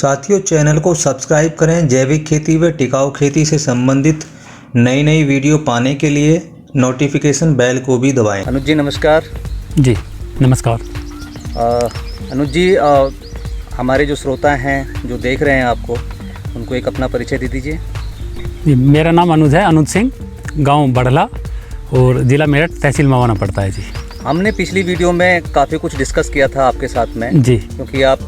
साथियों, चैनल को सब्सक्राइब करें। जैविक खेती व टिकाऊ खेती से संबंधित नई नई वीडियो पाने के लिए नोटिफिकेशन बेल को भी दबाएं। अनुज जी नमस्कार। जी नमस्कार। अनुज जी, हमारे जो श्रोता हैं जो देख रहे हैं आपको, उनको एक अपना परिचय दे दीजिए। जी, मेरा नाम अनुज है, अनुज सिंह, गांव बढ़ला और ज़िला मेरठ, तहसील मवाना पड़ता है। जी, हमने पिछली वीडियो में काफ़ी कुछ डिस्कस किया था आपके साथ में जी, क्योंकि आप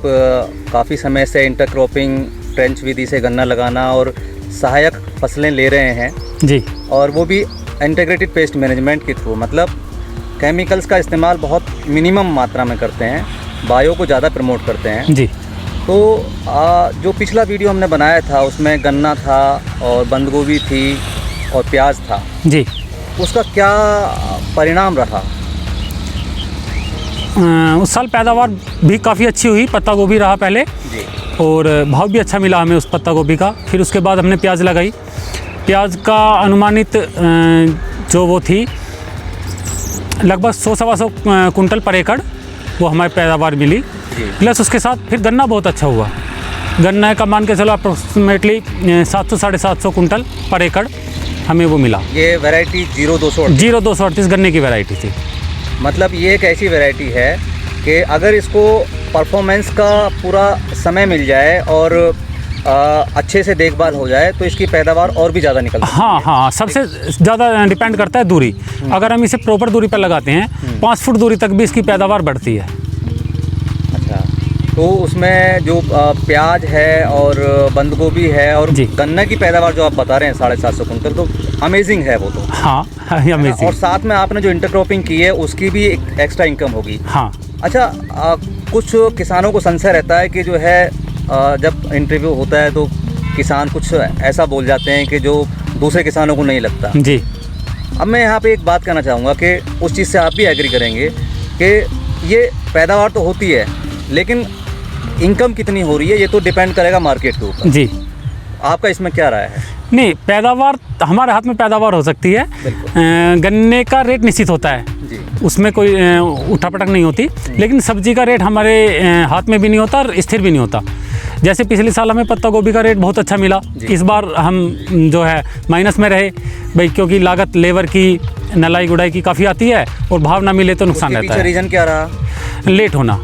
काफ़ी समय से इंटरक्रॉपिंग, ट्रेंच विधि से गन्ना लगाना और सहायक फसलें ले रहे हैं जी, और वो भी इंटीग्रेटेड पेस्ट मैनेजमेंट के थ्रू, मतलब केमिकल्स का इस्तेमाल बहुत मिनिमम मात्रा में करते हैं, बायो को ज़्यादा प्रमोट करते हैं। जी। तो जो पिछला वीडियो हमने बनाया था उसमें गन्ना था और बंद गोभी थी और प्याज था जी, उसका क्या परिणाम रहा? उस साल पैदावार भी काफ़ी अच्छी हुई। पत्ता गोभी रहा पहले जी, और भाव भी अच्छा मिला हमें उस पत्ता गोभी का। फिर उसके बाद हमने प्याज लगाई। प्याज का अनुमानित जो वो थी लगभग 100-125 कुंटल पर एकड़ वो हमारी पैदावार मिली। प्लस उसके साथ फिर गन्ना बहुत अच्छा हुआ। गन्ना का मान के चलो अप्रोक्सीमेटली 700-750 कुंटल पर एकड़ हमें वो मिला। ये वैरायटी 0238 गन्ने की वैरायटी थी। मतलब ये एक ऐसी वैरायटी है कि अगर इसको परफॉर्मेंस का पूरा समय मिल जाए और अच्छे से देखभाल हो जाए तो इसकी पैदावार और भी ज़्यादा निकलती है। हाँ, सबसे ज़्यादा डिपेंड करता है दूरी। अगर हम इसे प्रॉपर दूरी पर लगाते हैं 5 फुट दूरी तक भी इसकी पैदावार बढ़ती है। अच्छा, तो उसमें जो प्याज है और बंद गोभी है और गन्ना की पैदावार जो आप बता रहे हैं 750 कुंटल, तो अमेजिंग है वो तो। हाँ, अमेजिंग। और साथ में आपने जो इंटरक्रॉपिंग की है उसकी भी एक एक्स्ट्रा इनकम होगी। हाँ। अच्छा, कुछ किसानों को संशय रहता है कि जो है जब इंटरव्यू होता है तो किसान कुछ ऐसा बोल जाते हैं कि जो दूसरे किसानों को नहीं लगता। जी। अब मैं यहाँ पे एक बात कहना चाहूँगा कि उस चीज़ से आप भी एग्री करेंगे कि ये पैदावार तो होती है लेकिन इनकम कितनी हो रही है ये तो डिपेंड करेगा मार्केट के ऊपर। जी। आपका इसमें क्या राय है? नहीं, पैदावार हमारे हाथ में पैदावार हो सकती है। गन्ने का रेट निश्चित होता है जी, उसमें कोई उठापटक नहीं होती। लेकिन सब्जी का रेट हमारे हाथ में भी नहीं होता और स्थिर भी नहीं होता। जैसे पिछले साल हमें पत्ता गोभी का रेट बहुत अच्छा मिला, इस बार हम जो है माइनस में रहे भाई, क्योंकि लागत लेबर की, नलाई गुड़ाई की काफ़ी आती है और भाव ना मिले तो नुकसान रहता है। रीज़न क्या रहा? लेट होना।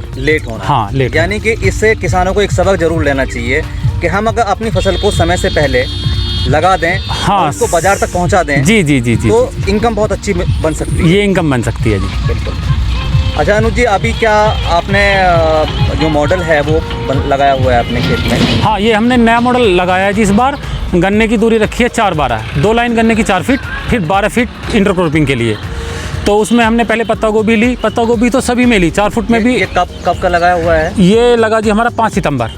हाँ, लेट। यानी कि इससे किसानों को एक सबक जरूर लेना चाहिए कि हम अगर अपनी फसल को समय से पहले लगा दें, हाँ, उसको बाजार तक पहुंचा दें, जी जी जी जी, तो इनकम बहुत अच्छी बन सकती है। ये इनकम बन सकती है जी, बिल्कुल। अच्छा अनुज जी, अभी क्या आपने जो मॉडल है वो लगाया हुआ है अपने खेत में? हाँ, ये हमने नया मॉडल लगाया है जी। इस बार गन्ने की दूरी रखी है 4-12, 2 लाइन गन्ने की 4 फीट, फिर 12 फीट इंटरक्रॉपिंग के लिए। तो उसमें हमने पहले पत्ता गोभी ली। पत्ता गोभी तो सभी में ली, 4 फुट में भी। ये कब का लगाया हुआ है? ये लगा जी हमारा 5 सितंबर।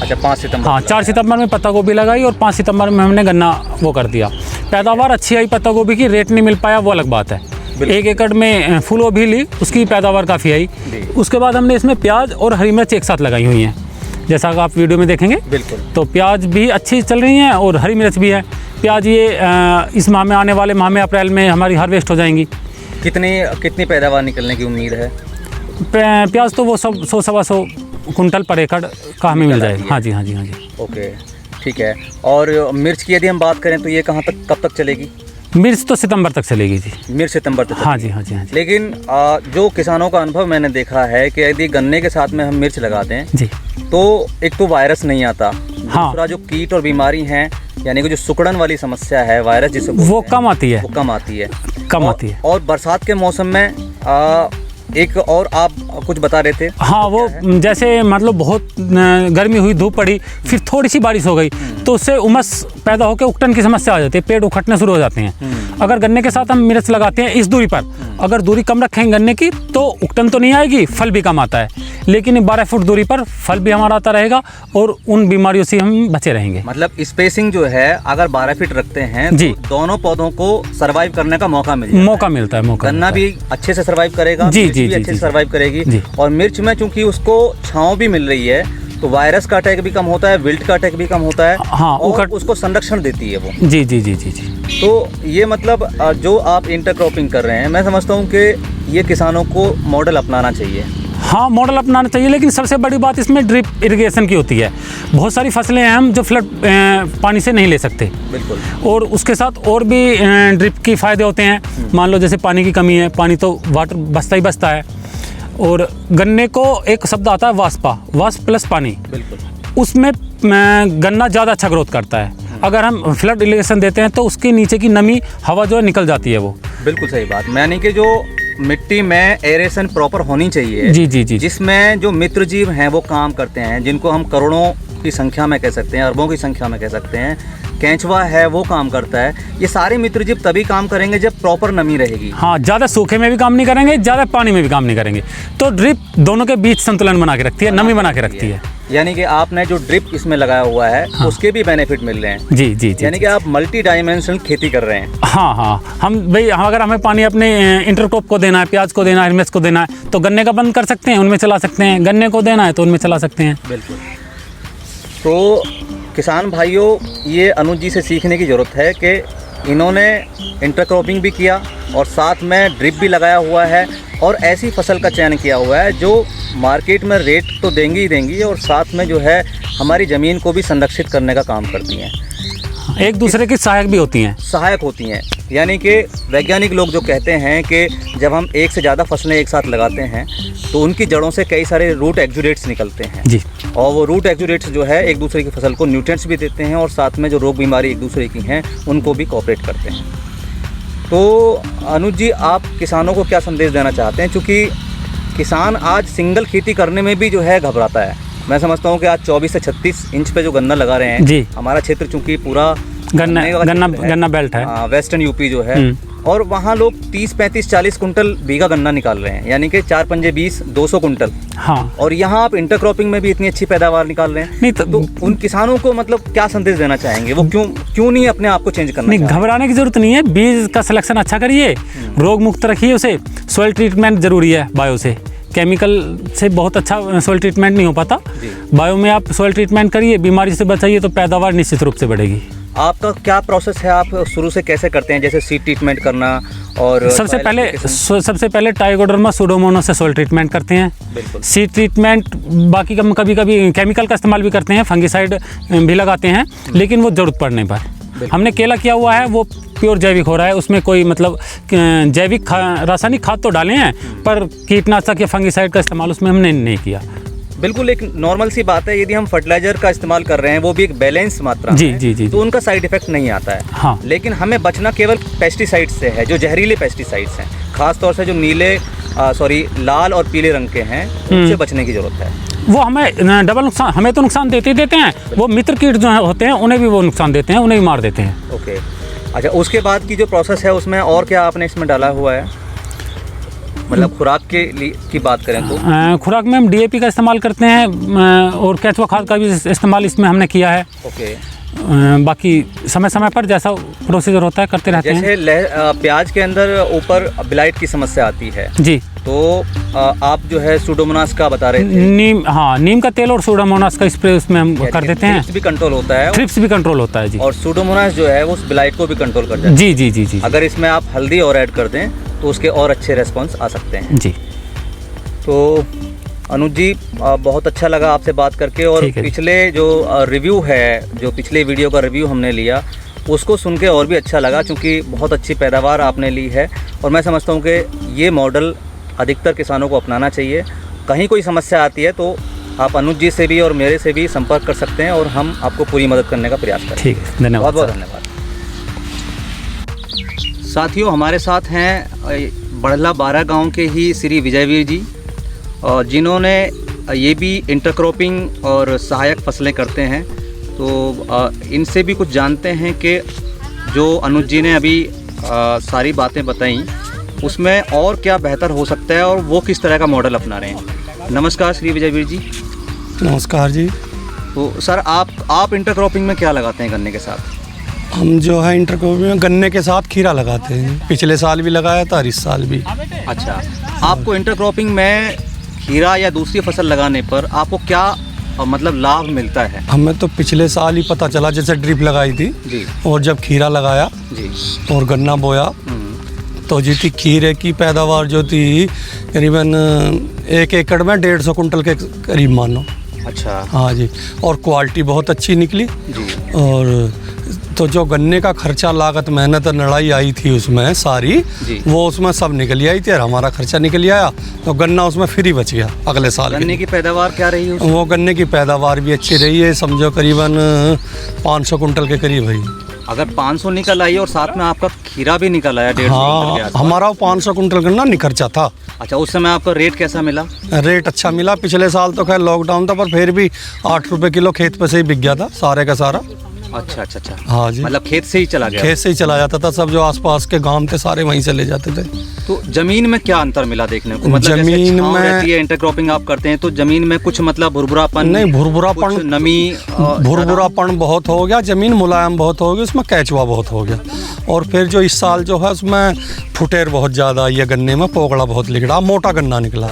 अच्छा, 5 सितंबर। हाँ, 4 सितंबर में पत्ता गोभी लगाई और 5 सितंबर में हमने गन्ना वो कर दिया। पैदावार अच्छी आई पत्ता गोभी की, रेट नहीं मिल पाया वो अलग बात है। 1 एकड़ में फूल गोभी ली, उसकी पैदावार काफ़ी आई। उसके बाद हमने इसमें प्याज और हरी मिर्च एक साथ लगाई हुई हैं, जैसा कि आप वीडियो में देखेंगे। बिल्कुल। तो प्याज भी अच्छी चल रही हैं और हरी मिर्च भी है। प्याज ये इस माह में, आने वाले माह में अप्रैल में हमारी हार्वेस्ट हो जाएंगी। कितनी पैदावार निकलने की उम्मीद है? प्याज तो वो सब 100-125 कुंटल पर एकड़ का हमें मिल जाएगा। हाँ जी, हाँ जी, हाँ जी। ओके, ठीक है। और मिर्च की यदि हम बात करें तो ये कहाँ तक, कब तक चलेगी? मिर्च तो सितंबर तक चलेगी जी। मिर्च सितंबर तक? हाँ जी, हाँ जी, हाँ जी। लेकिन जो किसानों का अनुभव मैंने देखा है कि यदि गन्ने के साथ में हम मिर्च लगाते हैं जी, तो एक तो वायरस नहीं आता, दूसरा जो कीट और बीमारी हैं, यानी कि जो सुकड़न वाली समस्या है, वायरस जिसे वो कम आती है, कम आती है। और बरसात के मौसम में एक और आप कुछ बता रहे थे? हाँ, वो जैसे मतलब बहुत गर्मी हुई, धूप पड़ी, फिर थोड़ी सी बारिश हो गई तो उससे उमस पैदा होकर उकटन की समस्या आ जाती है, पेड़ उखटने शुरू हो जाते हैं। अगर गन्ने के साथ हम मिर्च लगाते हैं इस दूरी पर, अगर दूरी कम रखेंगे गन्ने की तो उकटन तो नहीं आएगी, फल भी कम आता है। लेकिन 12 फुट दूरी पर फल भी हमारा आता रहेगा और उन बीमारियों से हम बचे रहेंगे। मतलब स्पेसिंग जो है अगर 12 फीट रखते हैं जी, तो दोनों पौधों को सर्वाइव करने का मौका मिलता है। गन्ना भी अच्छे से सर्वाइव करेगा, जी जी, भी अच्छे से सर्वाइव करेगी। और मिर्च में चूंकि उसको छांव भी मिल रही है तो वायरस का अटैक भी कम होता है, विल्ट का अटैक भी कम होता है। हाँ, और उसको संरक्षण देती है वो। जी जी जी जी जी। तो ये मतलब जो आप इंटरक्रॉपिंग कर रहे हैं, मैं समझता हूँ कि ये किसानों को मॉडल अपनाना चाहिए। हाँ, मॉडल अपनाना चाहिए, लेकिन सबसे बड़ी बात इसमें ड्रिप इरिगेशन की होती है। बहुत सारी फसलें हैं हम जो फ्लड पानी से नहीं ले सकते, बिल्कुल, और उसके साथ और भी ड्रिप के फ़ायदे होते हैं। मान लो जैसे पानी की कमी है, पानी तो वाटर बचता ही बचता है, और गन्ने को एक शब्द आता है वाष्पा, वाष्प प्लस पानी, बिल्कुल, उसमें गन्ना ज़्यादा अच्छा ग्रोथ करता है। अगर हम फ्लड इरिगेशन देते हैं तो उसके नीचे की नमी हवा जो है निकल जाती है वो। बिल्कुल सही बात, यानी कि जो मिट्टी में एरेशन प्रॉपर होनी चाहिए, जी जी जी, जिसमें जो मित्र जीव हैं वो काम करते हैं, जिनको हम करोड़ों की संख्या में कह सकते हैं, अरबों की संख्या में कह सकते हैं, केंचुआ है वो काम करता है। ये सारे मित्र जीव तभी काम करेंगे जब प्रॉपर नमी रहेगी। हाँ, ज़्यादा सूखे में भी काम नहीं करेंगे, ज़्यादा पानी में भी काम नहीं करेंगे। तो ड्रिप दोनों के बीच संतुलन बना के रखती है, नमी बना के रखती है। यानी कि आपने जो ड्रिप इसमें लगाया हुआ है, हाँ, उसके भी बेनिफिट मिल रहे हैं। जी जी जी, यानी कि आप मल्टी डायमेंशनल खेती कर रहे हैं। हाँ हाँ, हम भाई अगर हमें पानी अपने इंटरक्रॉप को देना है, प्याज को देना है, मिर्च को देना है, तो गन्ने का बंद कर सकते हैं, उनमें चला सकते हैं। गन्ने को देना है तो उनमें चला सकते हैं। बिल्कुल। तो किसान भाइयों, ये अनुज जी से सीखने की ज़रूरत है कि इन्होंने इंटरक्रॉपिंग भी किया और साथ में ड्रिप भी लगाया हुआ है, और ऐसी फसल का चयन किया हुआ है जो मार्केट में रेट तो देंगी ही देंगी, और साथ में जो है हमारी ज़मीन को भी संरक्षित करने का काम करती हैं, एक दूसरे की सहायक भी होती हैं। सहायक होती हैं। यानी कि वैज्ञानिक लोग जो कहते हैं कि जब हम एक से ज़्यादा फसलें एक साथ लगाते हैं तो उनकी जड़ों से कई सारे रूट एक्जुडेट्स निकलते हैं जी, और वो रूट एक्जुडेट्स जो है एक दूसरे की फसल को न्यूट्रिएंट्स भी देते हैं, और साथ में जो रोग बीमारी एक दूसरे की हैं उनको भी कोऑपरेट करते हैं। तो अनुज जी, आप किसानों को क्या संदेश देना चाहते हैं? क्योंकि किसान आज सिंगल खेती करने में भी जो है घबराता है। मैं समझता हूँ कि आज 24 से 36 इंच पे जो गन्ना लगा रहे हैं जी, हमारा क्षेत्र चूँकि पूरा गन्ना बेल्ट है, वेस्टर्न यूपी जो है, और वहाँ लोग 30, 35, 40 कुंटल बीघा गन्ना निकाल रहे हैं, यानी कि 4 पंजे 20, 200 कुंटल। हाँ, और यहाँ आप इंटरक्रॉपिंग में भी इतनी अच्छी पैदावार निकाल रहे हैं। नहीं तो उन किसानों को मतलब क्या संदेश देना चाहेंगे? वो क्यों नहीं अपने आप को चेंज करना? नहीं, घबराने की जरूरत नहीं है। बीज का सिलेक्शन अच्छा करिए, रोग मुक्त रखिए उसे। सॉइल ट्रीटमेंट जरूरी है बायो से, केमिकल से बहुत अच्छा सॉइल ट्रीटमेंट नहीं हो पाता। बायो में आप सॉइल ट्रीटमेंट करिए, बीमारी से बचाइए, तो पैदावार निश्चित रूप से बढ़ेगी। आपका क्या प्रोसेस है? आप शुरू से कैसे करते हैं, जैसे सीड ट्रीटमेंट करना? और सबसे पहले ट्राइकोडर्मा सूडोमोनास से सॉइल ट्रीटमेंट करते हैं। बिल्कुल। सीड ट्रीटमेंट बाकी का कभी कभी केमिकल का इस्तेमाल भी करते हैं, फंगिसाइड भी लगाते हैं, लेकिन वो ज़रूरत पड़ने पर। हमने केला किया हुआ है, वो प्योर जैविक हो रहा है, उसमें कोई मतलब जैविक रासायनिक खाद तो डाले हैं, पर कीटनाशक या फंगिसाइड का इस्तेमाल उसमें हमने नहीं किया। बिल्कुल, एक नॉर्मल सी बात है, यदि हम फर्टिलाइजर का इस्तेमाल कर रहे हैं, वो भी एक बैलेंस मात्रा जी, है, जी, जी, तो उनका साइड इफेक्ट नहीं आता है। हाँ, लेकिन हमें बचना केवल पेस्टिसाइड्स से है, जो जहरीले पेस्टिसाइड्स हैं, खास तौर से जो लाल और पीले रंग के हैं, उनसे बचने की जरूरत है। वो हमें डबल नुकसान, हमें तो नुकसान देते ही देते हैं, वो मित्र कीट जो होते हैं उन्हें भी वो नुकसान देते हैं, उन्हें भी मार देते हैं। ओके, अच्छा, उसके बाद की जो प्रोसेस है उसमें और क्या आपने इसमें डाला हुआ है? मतलब खुराक के लिए की बात करें तो खुराक में हम DAP का इस्तेमाल करते हैं, और केंचुआ खाद का भी इस्तेमाल इसमें हमने किया है। ओके, बाकी समय समय पर जैसा प्रोसीजर होता है करते रहते हैं। जैसे प्याज के अंदर ऊपर ब्लाइट की समस्या आती है जी, तो आप जो है सूडोमोनास का बता रहे थे। नीम का तेल और सूडोमोनास का स्प्रे उसमें हम कर देते हैं। थ्रिप्स भी कंट्रोल होता है। थ्रिप्स भी कंट्रोल होता है जी, और सूडोमोनास जो है वो उस ब्लाइट को भी कंट्रोल कर देता है। जी जी जी जी। अगर इसमें आप हल्दी और ऐड कर दें तो उसके और अच्छे रेस्पॉन्स आ सकते हैं जी। तो अनुज जी, बहुत अच्छा लगा आपसे बात करके, और पिछले जो रिव्यू है, जो पिछले वीडियो का रिव्यू हमने लिया, उसको सुन के और भी अच्छा लगा, क्योंकि बहुत अच्छी पैदावार आपने ली है, और मैं समझता हूँ कि ये मॉडल अधिकतर किसानों को अपनाना चाहिए। कहीं कोई समस्या आती है तो आप अनुज जी से भी और मेरे से भी संपर्क कर सकते हैं, और हम आपको पूरी मदद करने का प्रयास करें। ठीक है, धन्यवाद। बहुत बहुत धन्यवाद। साथियों, हमारे साथ हैं बड़ला 12 गांव के ही श्री विजयवीर जी, और जिन्होंने ये भी इंटरक्रॉपिंग और सहायक फसलें करते हैं। तो इनसे भी कुछ जानते हैं कि जो अनुज जी ने अभी सारी बातें बताई, उसमें और क्या बेहतर हो सकता है, और वो किस तरह का मॉडल अपना रहे हैं। नमस्कार श्री विजयवीर जी। नमस्कार जी। तो सर, आप इंटरक्रॉपिंग में क्या लगाते हैं गन्ने के साथ? हम जो है इंटरक्रॉपिंग में गन्ने के साथ खीरा लगाते हैं, पिछले साल भी लगाया था और इस साल भी। अच्छा, आपको इंटरक्रॉपिंग में खीरा या दूसरी फसल लगाने पर आपको क्या मतलब लाभ मिलता है? हमें तो पिछले साल ही पता चला, जैसे ड्रिप लगाई थी जी, और जब खीरा लगाया जी, और गन्ना बोया तो जी थी खीरे की पैदावार जो थी करीबन 1 एकड़ में 150 कुंटल के करीब मानो। अच्छा। हाँ जी, और क्वालिटी बहुत अच्छी निकली जी। और तो जो गन्ने का खर्चा, लागत, मेहनत, लड़ाई आई थी उसमें सारी, वो उसमें सब निकल आई थी और हमारा खर्चा निकल आया, तो गन्ना उसमें फ्री बच गया अगले साल। गन्ने की पैदावार क्या रही है? वो गन्ने की पैदावार भी अच्छी रही है, समझो करीबन 500 कुंटल के करीब है। अगर 500 निकल आई और साथ में आपका खीरा भी निकल आया 150 कुंटल के आसपास। हमारा 500 कुंटल गन्ना निखर्चा था। अच्छा, उस समय आपका रेट कैसा मिला? रेट अच्छा मिला। पिछले साल तो खैर लॉकडाउन था, पर फिर भी 8 रुपए किलो खेत पे से ही बिक गया था सारे का सारा। अच्छा अच्छा अच्छा। हाँ जी, मतलब खेत से ही चला गया? खेत से ही चला जाता था, सब जो आसपास के गांव थे सारे वहीं चले जाते थे। तो जमीन में क्या अंतर मिला देखने को? मतलब जमीन में रहती है, इंटरक्रॉपिंग आप करते हैं तो जमीन में कुछ मतलब भुरभुरापन? नहीं, भुरभुरापन, नमी, भुरभुरापन बहुत हो गया, जमीन मुलायम बहुत हो गई, उसमें कैचुआ बहुत हो गया। और फिर जो इस साल जो है उसमें फुटेर बहुत ज़्यादा आई है गन्ने में, पोगड़ा बहुत निकला, मोटा गन्ना निकला।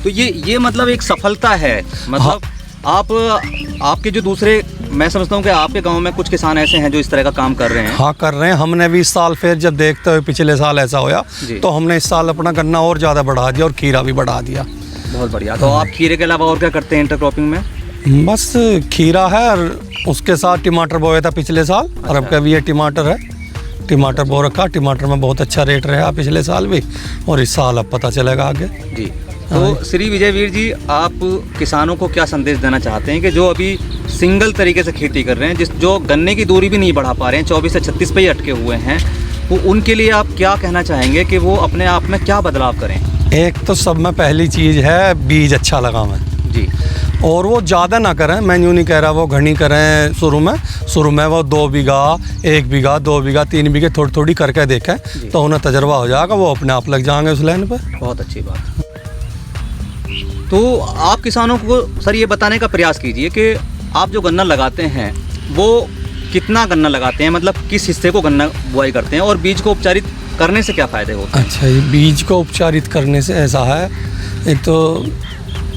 तो ये मतलब एक सफलता है। मतलब आपके जो दूसरे, मैं समझता हूँ कि आपके गांव में कुछ किसान ऐसे हैं जो इस तरह का काम कर रहे हैं। हाँ, कर रहे हैं। हमने भी इस साल फिर जब देखते हुए पिछले साल ऐसा होया, तो हमने इस साल अपना गन्ना और ज़्यादा बढ़ा दिया और खीरा भी बढ़ा दिया। बहुत बढ़िया। तो आप खीरे के अलावा और क्या करते हैं इंटरक्रॉपिंग में? बस खीरा है और उसके साथ टमाटर बोया था पिछले साल। और अब का भी ये टमाटर है, टमाटर बो रखा। टमाटर में बहुत अच्छा रेट रहा पिछले साल भी, और इस साल अब पता चलेगा आगे जी। तो श्री विजयवीर जी, आप किसानों को क्या संदेश देना चाहते हैं कि जो अभी सिंगल तरीके से खेती कर रहे हैं, जो गन्ने की दूरी भी नहीं बढ़ा पा रहे हैं, 24 से 36 पे ही अटके हुए हैं, तो उनके लिए आप क्या कहना चाहेंगे कि वो अपने आप में क्या बदलाव करें? एक तो सब में पहली चीज़ है बीज अच्छा लगावें जी, और वो ज़्यादा ना करें। मैं यूँ नहीं कह रहा वो घनी करें। शुरू में वो 2 बीघा, 1 बीघा, 2 बीघा, 3 बीघे थोड़ी थोड़ी करके देखें, तो उन्हें तजर्बा हो जाएगा, वो अपने आप लग जाएंगे उस लाइन पर। बहुत अच्छी बात। तो आप किसानों को सर ये बताने का प्रयास कीजिए कि आप जो गन्ना लगाते हैं वो कितना गन्ना लगाते हैं, मतलब किस हिस्से को गन्ना बुआई करते हैं, और बीज को उपचारित करने से क्या फ़ायदे होते हैं? अच्छा, ये बीज को उपचारित करने से ऐसा है, एक तो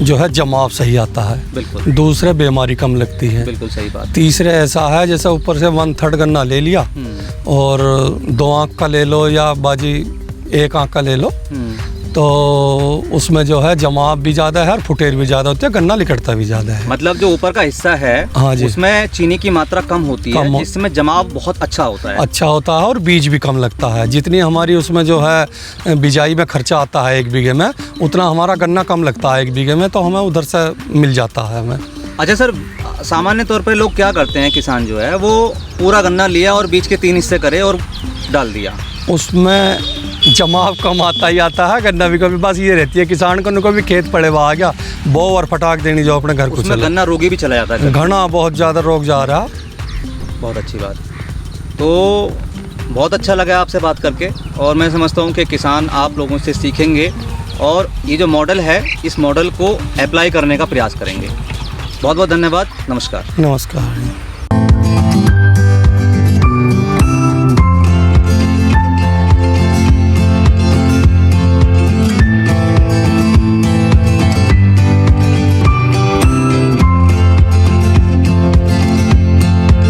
जो है जमाव सही आता है, बिल्कुल। दूसरे बीमारी कम लगती है, बिल्कुल सही बात। तीसरे ऐसा है जैसे ऊपर से 1/3 गन्ना ले लिया और 2 आँख का ले लो या बाजी 1 आँख का ले लो, तो उसमें जो है जमाव भी ज़्यादा है और फुटेर भी ज़्यादा होती है, गन्ना लिकड़ता भी ज़्यादा है। मतलब जो ऊपर का हिस्सा है, हाँ जी, उसमें चीनी की मात्रा कम होती है, जिसमें जमाव बहुत अच्छा होता है। अच्छा होता है और बीज भी कम लगता है। जितनी हमारी उसमें जो है बिजाई में खर्चा आता है 1 बीघे में, उतना हमारा गन्ना कम लगता है 1 बीघे में, तो हमें उधर से मिल जाता है हमें। अच्छा सर, सामान्य तौर पर लोग क्या करते हैं, किसान जो है वो पूरा गन्ना लिया और बीज के 3 हिस्से करे और डाल दिया, उसमें जमाव कम आता ही आता है। गन्ना भी कभी बस ये रहती है किसान को भी खेत पड़े हुआ आ गया, बो और फटाक देनी जो अपने घर को चले, गन्ना रोगी भी चला जाता है, घना बहुत ज़्यादा रोग जा रहा। बहुत अच्छी बात। तो बहुत अच्छा लगा आपसे बात करके, और मैं समझता हूँ कि किसान आप लोगों से सीखेंगे और ये जो मॉडल है इस मॉडल को अप्लाई करने का प्रयास करेंगे। बहुत बहुत धन्यवाद। नमस्कार। नमस्कार।